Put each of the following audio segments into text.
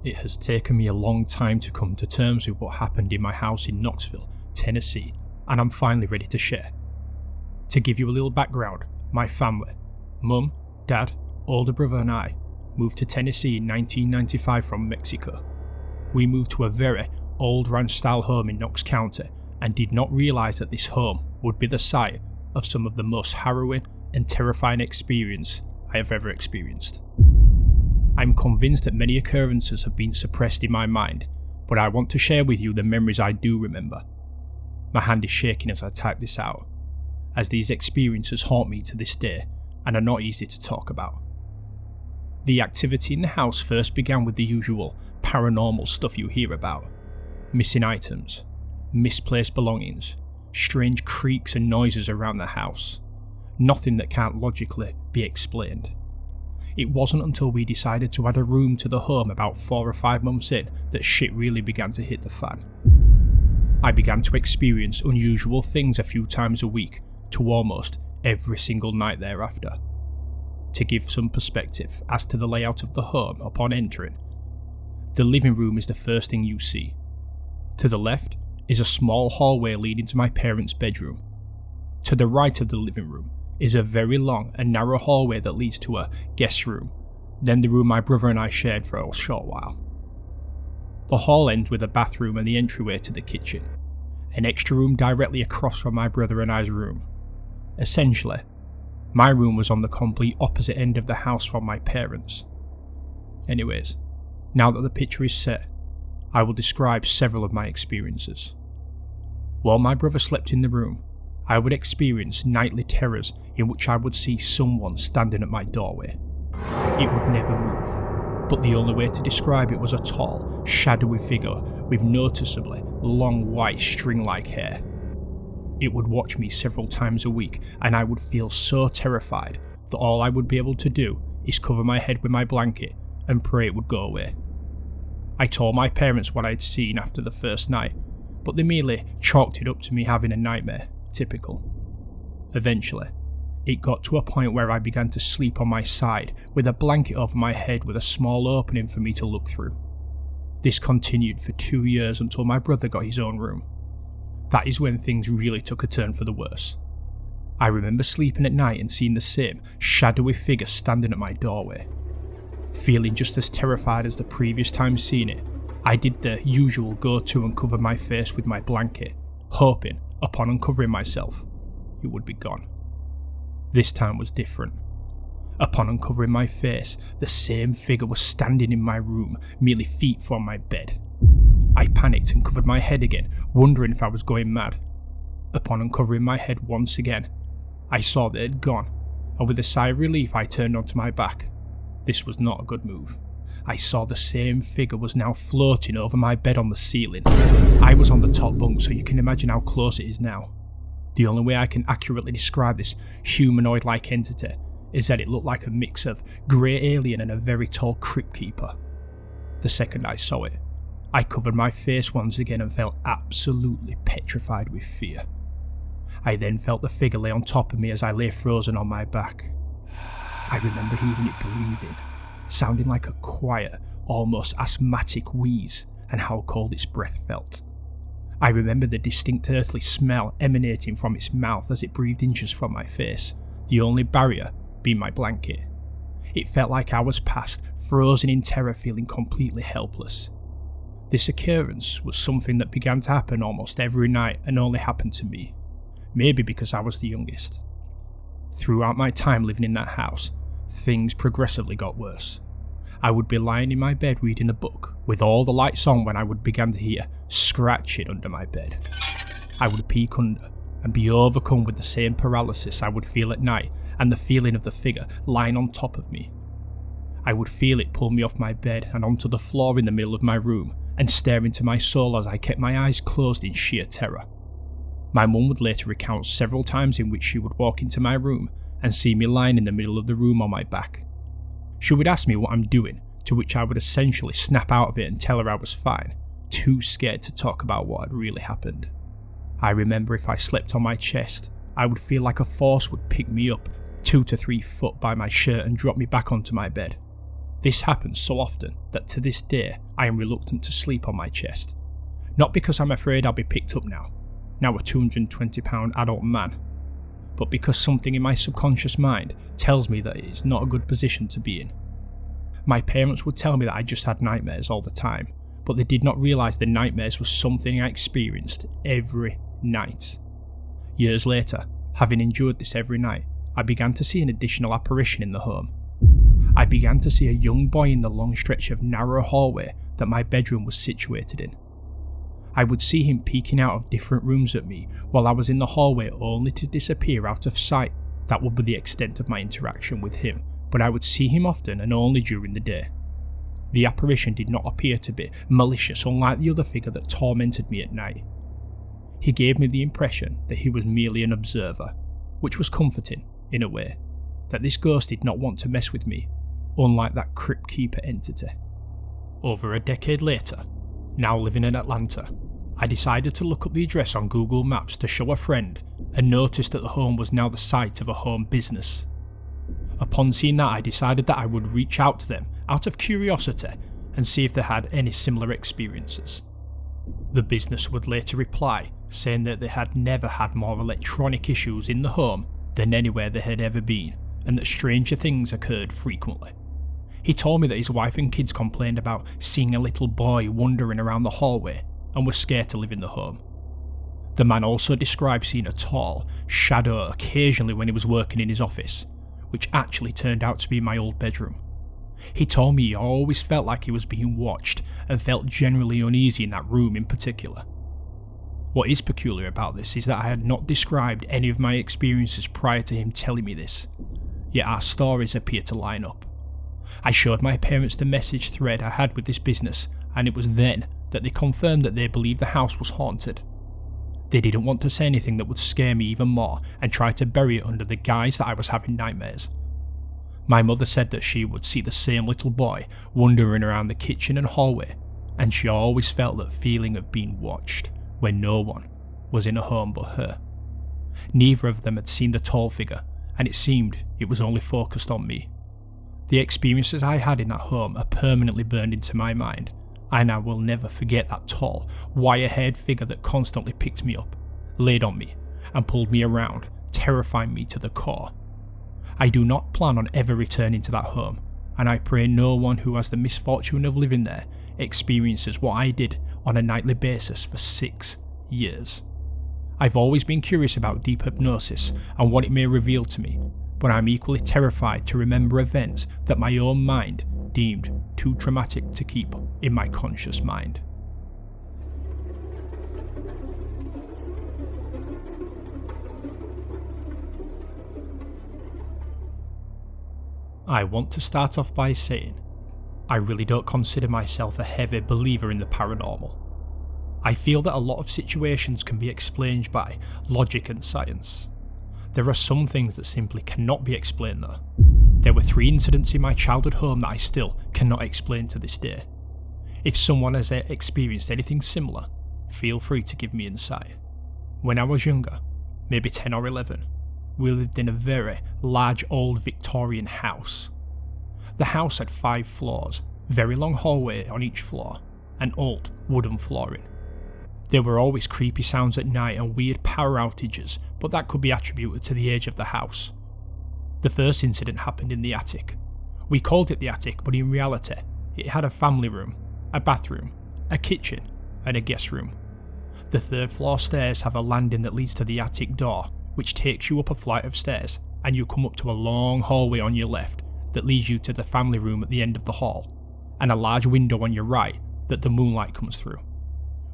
It has taken me a long time to come to terms with what happened in my house in Knoxville, Tennessee, and I'm finally ready to share. To give you a little background, my family, mum, dad, older brother and I, moved to Tennessee in 1995 from Mexico. We moved to a very old ranch-style home in Knox County and did not realise that this home would be the site of some of the most harrowing and terrifying experience I have ever experienced. I'm convinced that many occurrences have been suppressed in my mind, but I want to share with you the memories I do remember. My hand is shaking as I type this out, as these experiences haunt me to this day and are not easy to talk about. The activity in the house first began with the usual paranormal stuff you hear about: missing items, misplaced belongings, strange creaks and noises around the house. Nothing that can't logically be explained. It wasn't until we decided to add a room to the home about 4 or 5 months in that shit really began to hit the fan. I began to experience unusual things a few times a week to almost every single night thereafter. To give some perspective as to the layout of the home upon entering, the living room is the first thing you see. To the left is a small hallway leading to my parents' bedroom. To the right of the living room is a very long and narrow hallway that leads to a guest room, then the room my brother and I shared for a short while. The hall ends with a bathroom and the entryway to the kitchen, an extra room directly across from my brother and I's room. Essentially, my room was on the complete opposite end of the house from my parents. Anyways, now that the picture is set, I will describe several of my experiences. While my brother slept in the room, I would experience nightly terrors in which I would see someone standing at my doorway. It would never move, but the only way to describe it was a tall, shadowy figure with noticeably long white string-like hair. It would watch me several times a week, and I would feel so terrified that all I would be able to do is cover my head with my blanket and pray it would go away. I told my parents what I'd seen after the first night, but they merely chalked it up to me having a nightmare. Typical. Eventually, it got to a point where I began to sleep on my side with a blanket over my head with a small opening for me to look through. This continued for 2 years until my brother got his own room. That is when things really took a turn for the worse. I remember sleeping at night and seeing the same shadowy figure standing at my doorway. Feeling just as terrified as the previous time seeing it, I did the usual go-to and covered my face with my blanket, hoping, upon uncovering myself, it would be gone. This time was different. Upon uncovering my face, the same figure was standing in my room, merely feet from my bed. I panicked and covered my head again, wondering if I was going mad. Upon uncovering my head once again, I saw that it had gone, and with a sigh of relief I turned onto my back. This was not a good move. I saw the same figure was now floating over my bed on the ceiling. I was on the top bunk, so you can imagine how close it is now. The only way I can accurately describe this humanoid-like entity is that it looked like a mix of grey alien and a very tall crypt keeper. The second I saw it, I covered my face once again and felt absolutely petrified with fear. I then felt the figure lay on top of me as I lay frozen on my back. I remember hearing it breathing, sounding like a quiet, almost asthmatic wheeze, and how cold its breath felt. I remember the distinct earthly smell emanating from its mouth as it breathed inches from my face, the only barrier being my blanket. It felt like I was past, frozen in terror, feeling completely helpless. This occurrence was something that began to happen almost every night and only happened to me, maybe because I was the youngest. Throughout my time living in that house, things progressively got worse. I would be lying in my bed reading a book with all the lights on when I would begin to hear scratching under my bed. I would peek under and be overcome with the same paralysis I would feel at night and the feeling of the figure lying on top of me. I would feel it pull me off my bed and onto the floor in the middle of my room and stare into my soul as I kept my eyes closed in sheer terror. My mum would later recount several times in which she would walk into my room and see me lying in the middle of the room on my back. She would ask me what I'm doing, to which I would essentially snap out of it and tell her I was fine, too scared to talk about what had really happened. I remember if I slept on my chest, I would feel like a force would pick me up 2 to 3 foot by my shirt and drop me back onto my bed. This happens so often that to this day I am reluctant to sleep on my chest. Not because I'm afraid I'll be picked up now a 220-pound adult man, but because something in my subconscious mind tells me that it is not a good position to be in. My parents would tell me that I just had nightmares all the time, but they did not realise the nightmares was something I experienced every night. Years later, having endured this every night, I began to see an additional apparition in the home. I began to see a young boy in the long stretch of narrow hallway that my bedroom was situated in. I would see him peeking out of different rooms at me while I was in the hallway, only to disappear out of sight. That would be the extent of my interaction with him, but I would see him often and only during the day. The apparition did not appear to be malicious, unlike the other figure that tormented me at night. He gave me the impression that he was merely an observer, which was comforting, in a way, that this ghost did not want to mess with me, unlike that crypt keeper entity. Over a decade later, now living in Atlanta, I decided to look up the address on Google Maps to show a friend and noticed that the home was now the site of a home business. Upon seeing that, I decided that I would reach out to them out of curiosity and see if they had any similar experiences. The business would later reply, saying that they had never had more electronic issues in the home than anywhere they had ever been, and that stranger things occurred frequently. He told me that his wife and kids complained about seeing a little boy wandering around the hallway and were scared to live in the home. The man also described seeing a tall shadow occasionally when he was working in his office, which actually turned out to be my old bedroom. He told me he always felt like he was being watched and felt generally uneasy in that room in particular. What is peculiar about this is that I had not described any of my experiences prior to him telling me this, yet our stories appear to line up. I showed my parents the message thread I had with this business, and it was then that they confirmed that they believed the house was haunted. They didn't want to say anything that would scare me even more and tried to bury it under the guise that I was having nightmares. My mother said that she would see the same little boy wandering around the kitchen and hallway, and she always felt that feeling of being watched when no one was in a home but her. Neither of them had seen the tall figure, and it seemed it was only focused on me. The experiences I had in that home are permanently burned into my mind, and I will never forget that tall, wire-haired figure that constantly picked me up, laid on me, and pulled me around, terrifying me to the core. I do not plan on ever returning to that home, and I pray no one who has the misfortune of living there experiences what I did on a nightly basis for 6 years. I've always been curious about deep hypnosis and what it may reveal to me, but I'm equally terrified to remember events that my own mind deemed too traumatic to keep in my conscious mind. I want to start off by saying, I really don't consider myself a heavy believer in the paranormal. I feel that a lot of situations can be explained by logic and science. There are some things that simply cannot be explained though. There were 3 incidents in my childhood home that I still cannot explain to this day. If someone has experienced anything similar, feel free to give me insight. When I was younger, maybe 10 or 11, we lived in a very large old Victorian house. The house had 5 floors, very long hallway on each floor, and old wooden flooring. There were always creepy sounds at night and weird power outages, but that could be attributed to the age of the house. The first incident happened in the attic. We called it the attic, but in reality, it had a family room, a bathroom, a kitchen, and a guest room. The 3rd floor stairs have a landing that leads to the attic door, which takes you up a flight of stairs, and you come up to a long hallway on your left that leads you to the family room at the end of the hall, and a large window on your right that the moonlight comes through.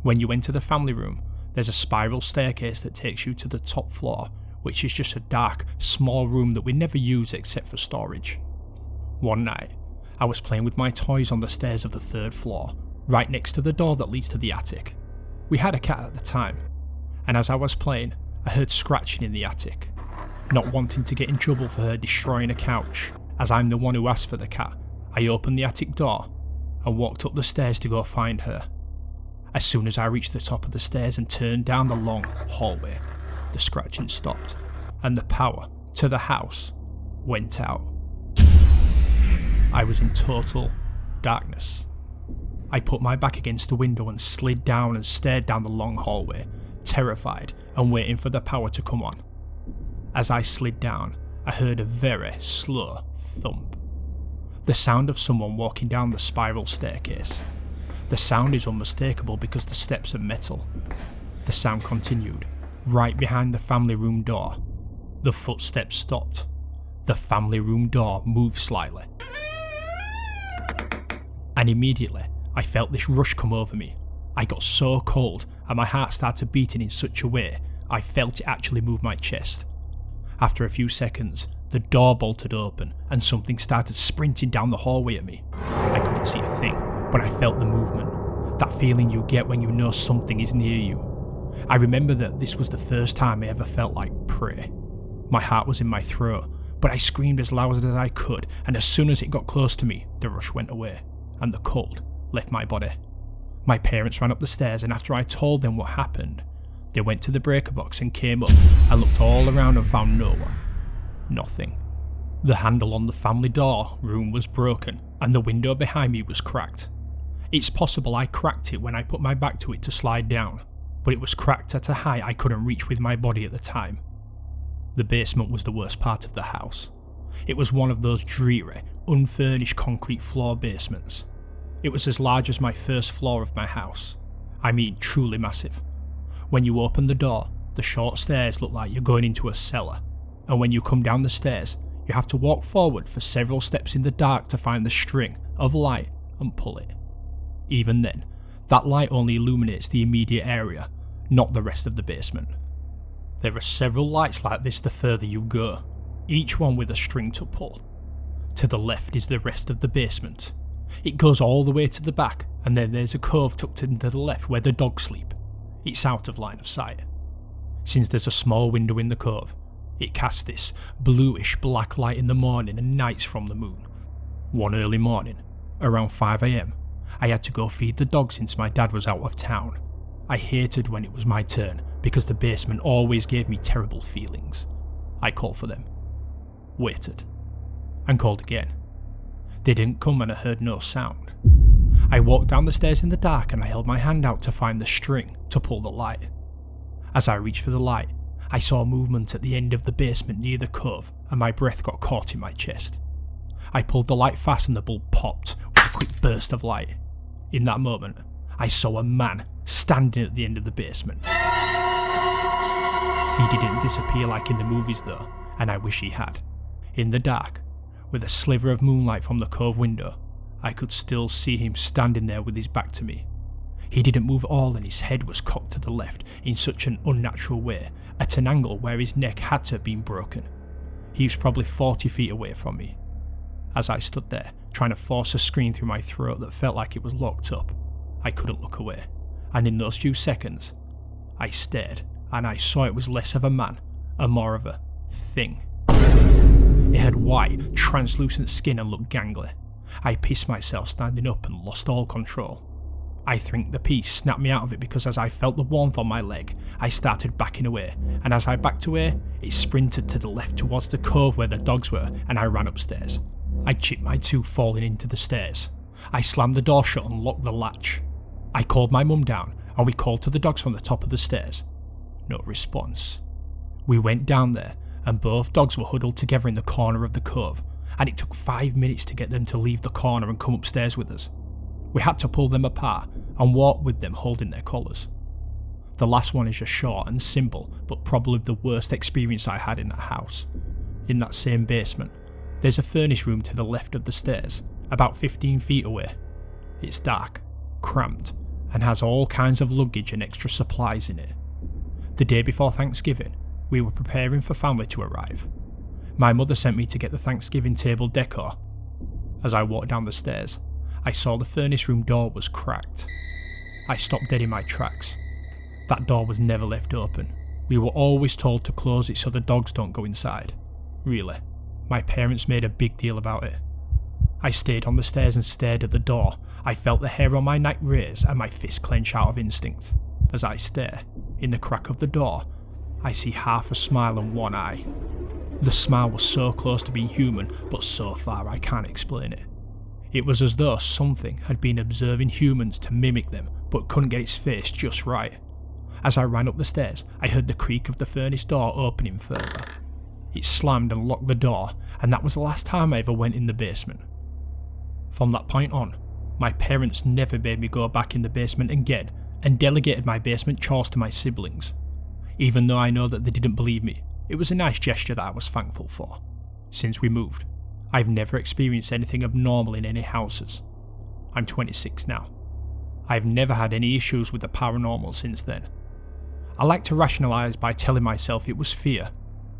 When you enter the family room, there's a spiral staircase that takes you to the top floor, which is just a dark, small room that we never use except for storage. One night, I was playing with my toys on the stairs of the 3rd floor, right next to the door that leads to the attic. We had a cat at the time, and as I was playing, I heard scratching in the attic. Not wanting to get in trouble for her destroying a couch, as I'm the one who asked for the cat, I opened the attic door and walked up the stairs to go find her. As soon as I reached the top of the stairs and turned down the long hallway, the scratching stopped, and the power to the house went out. I was in total darkness. I put my back against the window and slid down and stared down the long hallway, terrified and waiting for the power to come on. As I slid down, I heard a very slow thump. The sound of someone walking down the spiral staircase. The sound is unmistakable because the steps are metal. The sound continued, right behind the family room door. The footsteps stopped. The family room door moved slightly. And immediately, I felt this rush come over me. I got so cold and my heart started beating in such a way I felt it actually move my chest. After a few seconds, the door bolted open and something started sprinting down the hallway at me. I couldn't see a thing, but I felt the movement. That feeling you get when you know something is near you. I remember that this was the first time I ever felt like prey. My heart was in my throat, but I screamed as loud as I could, and as soon as it got close to me, the rush went away, and the cold left my body. My parents ran up the stairs, and after I told them what happened, they went to the breaker box and came up and looked all around and found no one. Nothing. The handle on the family door room was broken, and the window behind me was cracked. It's possible I cracked it when I put my back to it to slide down, but it was cracked at a height I couldn't reach with my body at the time. The basement was the worst part of the house. It was one of those dreary, unfurnished concrete floor basements. It was as large as my first floor of my house. I mean, truly massive. When you open the door, the short stairs look like you're going into a cellar, and when you come down the stairs, you have to walk forward for several steps in the dark to find the string of light and pull it. Even then, that light only illuminates the immediate area, not the rest of the basement. There are several lights like this the further you go, each one with a string to pull. To the left is the rest of the basement. It goes all the way to the back, and then there's a cove tucked into the left where the dogs sleep. It's out of line of sight. Since there's a small window in the cove, it casts this bluish black light in the morning and nights from the moon. One early morning, around 5 AM, I had to go feed the dogs since my dad was out of town. I hated when it was my turn because the basement always gave me terrible feelings. I called for them, waited, and called again. They didn't come and I heard no sound. I walked down the stairs in the dark and I held my hand out to find the string to pull the light. As I reached for the light, I saw movement at the end of the basement near the cove and my breath got caught in my chest. I pulled the light fast and the bulb popped with a quick burst of light. In that moment, I saw a man standing at the end of the basement. He didn't disappear like in the movies though, and I wish he had. In the dark, with a sliver of moonlight from the cove window, I could still see him standing there with his back to me. He didn't move at all and his head was cocked to the left in such an unnatural way, at an angle where his neck had to have been broken. He was probably 40 feet away from me. As I stood there, trying to force a scream through my throat that felt like it was locked up, I couldn't look away, and in those few seconds, I stared and I saw it was less of a man and more of a thing. It had white, translucent skin and looked gangly. I pissed myself standing up and lost all control. I think the piece snapped me out of it because as I felt the warmth on my leg, I started backing away, and as I backed away, it sprinted to the left towards the cove where the dogs were, and I ran upstairs. I chipped my tooth falling into the stairs. I slammed the door shut and locked the latch. I called my mum down, and we called to the dogs from the top of the stairs. No response. We went down there, and both dogs were huddled together in the corner of the cove, and it took 5 minutes to get them to leave the corner and come upstairs with us. We had to pull them apart and walk with them holding their collars. The last one is just short and simple, but probably the worst experience I had in that house. In that same basement, there's a furnace room to the left of the stairs, about 15 feet away. It's dark, cramped, and has all kinds of luggage and extra supplies in it. The day before Thanksgiving, we were preparing for family to arrive. My mother sent me to get the Thanksgiving table decor. As I walked down the stairs, I saw the furnace room door was cracked. I stopped dead in my tracks. That door was never left open. We were always told to close it so the dogs don't go inside. Really, my parents made a big deal about it. I stayed on the stairs and stared at the door. I felt the hair on my neck raise and my fist clench out of instinct. As I stare, in the crack of the door, I see half a smile and one eye. The smile was so close to being human, but so far I can't explain it. It was as though something had been observing humans to mimic them but couldn't get its face just right. As I ran up the stairs, I heard the creak of the furnace door opening further. It slammed and locked the door, and that was the last time I ever went in the basement. From that point on, my parents never made me go back in the basement again and delegated my basement chores to my siblings. Even though I know that they didn't believe me, it was a nice gesture that I was thankful for. Since we moved, I've never experienced anything abnormal in any houses. I'm 26 now. I've never had any issues with the paranormal since then. I like to rationalise by telling myself it was fear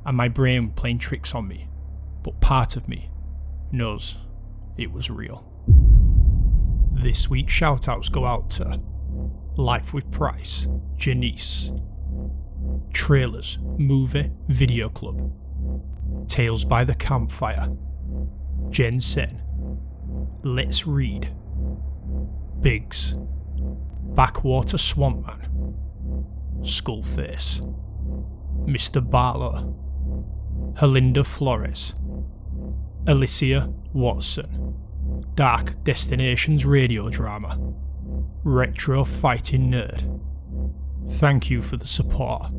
and my brain playing tricks on me, but part of me knows it was real. This week's shoutouts go out to Life with Price, Janice, Trailers Movie Video Club, Tales by the Campfire, Jen Sen, Let's Read, Biggs, Backwater Swampman, Skullface, Mr. Barlow, Herlinda Flores, Alicia Watson, Dark Destinations radio drama, Retro Fighting Nerd. Thank you for the support.